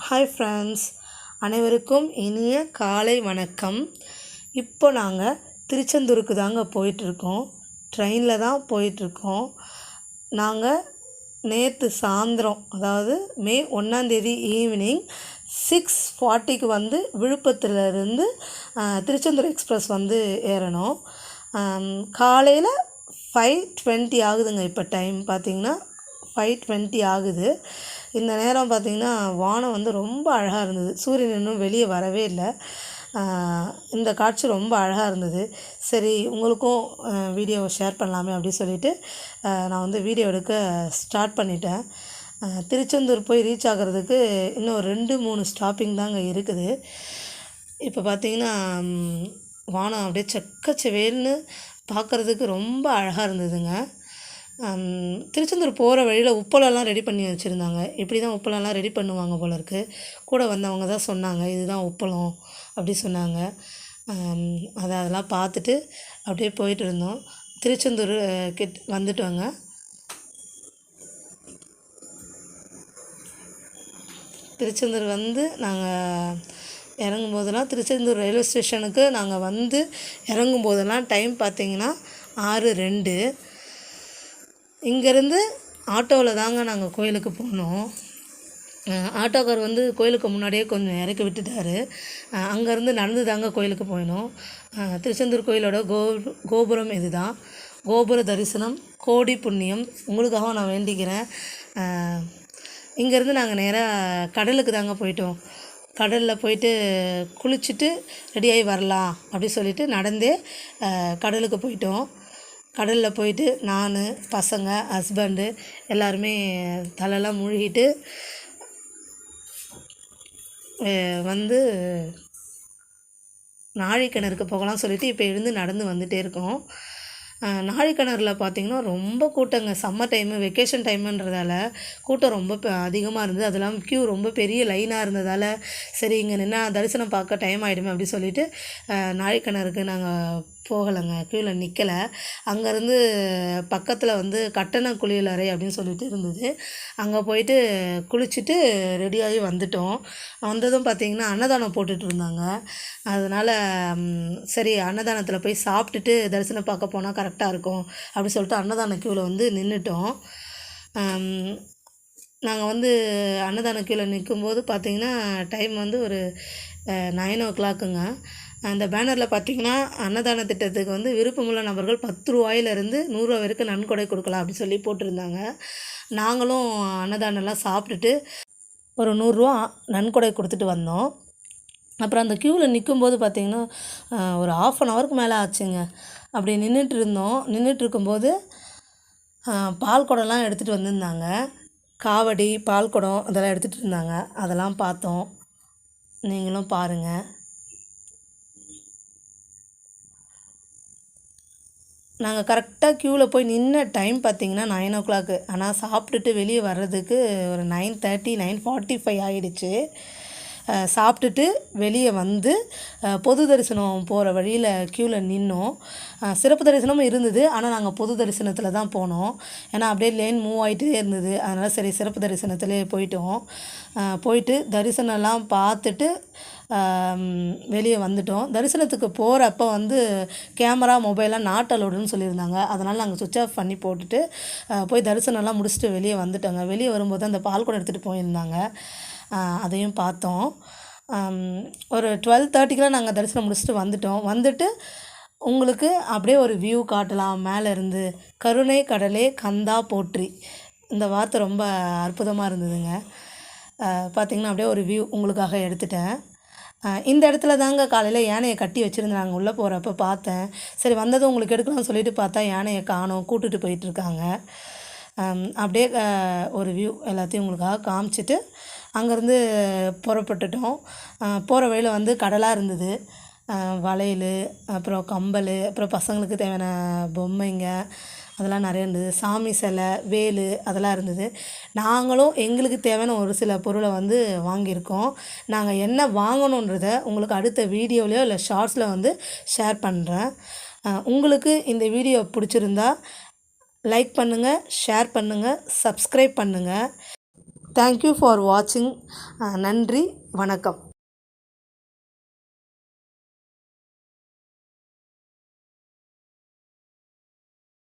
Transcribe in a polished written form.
Hi friends, அனைவருக்கும் இனிய காலை வணக்கம். இப்போ நாங்கள் திருச்செந்தூருக்கு தாங்க போயிட்டுருக்கோம். ட்ரெயினில் தான் போயிட்டுருக்கோம். நாங்கள் நேற்று சாயந்தரம், அதாவது மே 1 ஈவினிங் 6:40க்கு விழுப்புரத்துலேருந்து திருச்செந்தூர் எக்ஸ்பிரஸ் ஏறினோம். காலையில் 5:20 ஆகுதுங்க. இப்போ டைம் பார்த்திங்கன்னா 5:20 ஆகுது. இந்த நேரம் பார்த்திங்கன்னா வானம் ரொம்ப அழகாக இருந்தது. சூரியன் இன்னும் வெளியே வரவே இல்லை. இந்த காட்சி ரொம்ப அழகாக இருந்தது. சரி, உங்களுக்கும் வீடியோவை ஷேர் பண்ணலாமே அப்படின்னு சொல்லிட்டு நான் வீடியோ எடுக்க ஸ்டார்ட் பண்ணிட்டேன். திருச்செந்தூர் போய் ரீச் ஆகிறதுக்கு இன்னும் 2-3 ஸ்டாப்பிங் தாங்க இருக்குது. இப்போ பார்த்திங்கன்னா வானம் அப்படியே செக்கச்செவேல்னு பார்க்குறதுக்கு ரொம்ப அழகாக இருந்ததுங்க. திருச்செந்தூர் போகிற வழியில் உப்பளம்லாம் ரெடி பண்ணி வச்சுருந்தாங்க. இப்படி தான் உப்பளம்லாம் ரெடி பண்ணுவாங்க போல இருக்குது. கூட வந்தவங்க தான் சொன்னாங்க, இதுதான் உப்பளம் அப்படி சொன்னாங்க. அதெல்லாம் பார்த்துட்டு அப்படியே போயிட்டு இருந்தோம். திருச்செந்தூர் வந்துட்டோங்க. திருச்செந்தூர் நாங்கள் இறங்கும்போதெல்லாம், திருச்செந்தூர் ரயில்வே ஸ்டேஷனுக்கு நாங்கள் இறங்கும்போதெல்லாம் டைம் பார்த்திங்கன்னா 6:02. இங்கேருந்து ஆட்டோவில் தாங்க நாங்கள் கோயிலுக்கு போனோம். ஆட்டோக்கார் கோயிலுக்கு முன்னாடியே கொஞ்சம் இறக்கி விட்டுட்டார். அங்கேருந்து நடந்து தாங்க கோயிலுக்கு போயினோம். திருச்செந்தூர் கோயிலோட கோபுரம் இது தான். கோபுர தரிசனம் கோடி புண்ணியம். உங்களுக்காக நான் வேண்டிக்கிறேன். இங்கேருந்து நாங்கள் நேராக கடலுக்கு தாங்க போயிட்டோம். கடலில் போயிட்டு குளிச்சுட்டு ரெடியாகி வரலாம் அப்படி சொல்லிவிட்டு நடந்தே கடலுக்கு போயிட்டோம். கடலில் போயிட்டு நான், பசங்க, ஹஸ்பண்டு எல்லாருமே தலையெல்லாம் முழுகிட்டு நாழிக்கிணறுக்கு போகலாம் சொல்லிவிட்டு இப்போ எழுந்து நடந்து வந்துகிட்டே இருக்கோம். நாழிக்கிணறுல பார்த்திங்கன்னா ரொம்ப கூட்டங்க. சம்மர் டைமு, வெக்கேஷன் டைமுன்றதால கூட்டம் ரொம்ப அதிகமாக இருந்தது. அது இல்லாமல் க்யூ ரொம்ப பெரிய லைனாக இருந்ததால் சரி இங்கே நின்னா தரிசனம் பார்க்க டைம் ஆகிடுமே அப்படி சொல்லிவிட்டு நாழிக்கிணறுக்கு நாங்கள் போகலைங்க, க்யூவில் நிற்கலை. அங்கேருந்து பக்கத்தில் கட்டண குளியலறை அப்படின்னு சொல்லிட்டு இருந்தது. அங்கே போயிட்டு குளிச்சுட்டு ரெடியாகி வந்துட்டோம். வந்ததும் பார்த்திங்கன்னா அன்னதானம் போட்டுட்டு இருந்தாங்க. அதனால் சரி அன்னதானத்தில் போய் சாப்பிட்டுட்டு தரிசனம் பார்க்க போனால் கரெக்டாக இருக்கும் அப்படி சொல்லிட்டு அன்னதான க்யூவில் நின்றுட்டோம். நாங்கள் அன்னதான க்யூவில் நிற்கும்போது பார்த்திங்கன்னா டைம் ஒரு 9 o'clockங்க. அந்த பேனரில் பார்த்திங்கன்னா அன்னதான திட்டத்துக்கு விருப்பமுள்ள நபர்கள் 10 ரூபாயிலிருந்து 100 ரூபா வரைக்கும் நன்கொடை கொடுக்கலாம் அப்படி சொல்லி போட்டிருந்தாங்க. நாங்களும் அன்னதானம்லாம் சாப்பிட்டுட்டு ஒரு 100 ரூபா நன்கொடை கொடுத்துட்டு வந்தோம். அப்புறம் அந்த க்யூவில் நிற்கும்போது பார்த்திங்கன்னா ஒரு 1/2 ஹவருக்கு மேலே ஆச்சுங்க. அப்படி நின்றுட்டுருக்கும்போது பால் குடம்லாம் எடுத்துகிட்டு வந்திருந்தாங்க. காவடி, பால் குடம் அதெல்லாம் எடுத்துகிட்டு இருந்தாங்க. அதெல்லாம் பார்த்தோம். நீங்களும் பாருங்கள். நாங்கள் கரெக்டாக க்யூவில் போய் நின்ன டைம் பார்த்திங்கன்னா 9 o'clock. ஆனால் சாப்பிட்டுட்டு வெளியே வர்றதுக்கு ஒரு 9:30, 9:45 ஆகிடுச்சு. சாப்பிட்டுட்டு வெளியே பொது தரிசனம் போகிற வழியில் க்யூவில் நின்னோம். சிறப்பு தரிசனமும் இருந்தது, ஆனால் நாங்கள் பொது தரிசனத்தில் தான் போனோம். ஏன்னா அப்படியே லேன் மூவ் ஆகிட்டே இருந்தது. அதனால் சரி சிறப்பு தரிசனத்திலே போயிட்டோம். போயிட்டு தரிசனம்லாம் பார்த்துட்டு வெளியே வந்துட்டோம். தரிசனத்துக்கு போகிறப்ப கேமரா, மொபைலாம் நாட் அலோடுன்னு சொல்லியிருந்தாங்க. அதனால் நாங்கள் சுவிட்ச் ஆஃப் பண்ணி போட்டுட்டு போய் தரிசனம்லாம் முடிச்சுட்டு வெளியே வந்துட்டோங்க. வெளியே வரும்போது அந்த பால் குடம் எடுத்துகிட்டு போயிருந்தாங்க. அதையும் பார்த்தோம். ஒரு 12:30க்கெலாம் நாங்கள் தரிசனம் முடிச்சுட்டு வந்துட்டு உங்களுக்கு அப்படியே ஒரு வியூ காட்டலாம் மேலே இருந்து. கருணை கடலே கந்தா போற்றி, இந்த வார்த்தை ரொம்ப அற்புதமாக இருந்ததுங்க. பார்த்திங்கன்னா அப்படியே ஒரு வியூ உங்களுக்காக எடுத்துட்டேன். இந்த இடத்துல தாங்க காலையில் யானையை கட்டி வச்சுருந்தாங்க. உள்ளே போகிறப்ப பார்த்தேன். சரி வந்ததும் உங்களுக்கு எடுக்கலாம்னு சொல்லிட்டு பார்த்தா யானையை காணோம், கூட்டுட்டு போயிட்டுருக்காங்க. அப்படியே ஒரு வியூ எல்லாத்தையும் உங்களுக்காக காமிச்சிட்டு அங்கேருந்து புறப்பட்டுட்டோம். போகிற வழியில் கடலாக இருந்தது. வளையல், அப்புறம் கம்பல், அப்புறம் பசங்களுக்கு தேவையான பொம்மைங்க அதெல்லாம் நிறைய இருந்தது. சாமி சிலை, வேல் அதெல்லாம் இருந்தது. நாங்களும் எங்களுக்கு தேவையான ஒரு சில பொருளை வாங்கியிருக்கோம். நாங்கள் என்ன வாங்கணுன்றதை உங்களுக்கு அடுத்த வீடியோலையோ இல்லை ஷார்ட்ஸில் ஷேர் பண்ணுறேன். உங்களுக்கு இந்த வீடியோ பிடிச்சிருந்தா லைக் பண்ணுங்கள், ஷேர் பண்ணுங்கள், சப்ஸ்கிரைப் பண்ணுங்கள். தேங்க்யூ ஃபார் வாட்சிங். நன்றி, வணக்கம்.